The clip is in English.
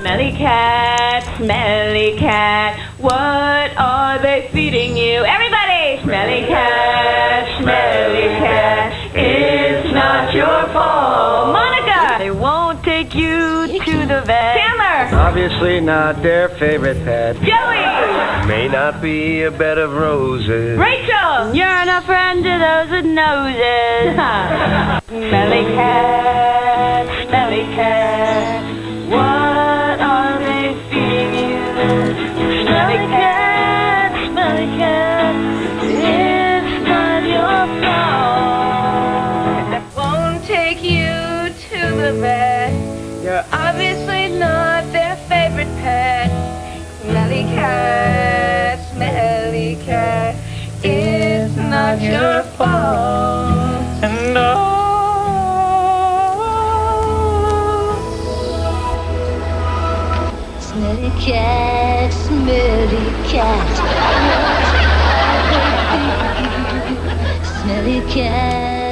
Smelly cat, smelly cat, what are they feeding you? Everybody! Smelly cat, it's not your fault. Monica! They won't take you to the vet. Chandler! Obviously not their favorite pet. Joey! May not be a bed of roses. Rachel! You're not friend to those with noses. Smelly cat, what are they feeding you? Smelly cat, it's not your fault. They won't take you to the vet. You're obviously not their favorite pet. Smelly cat, it's not your fault. And no. Smelly cat, smelly cat.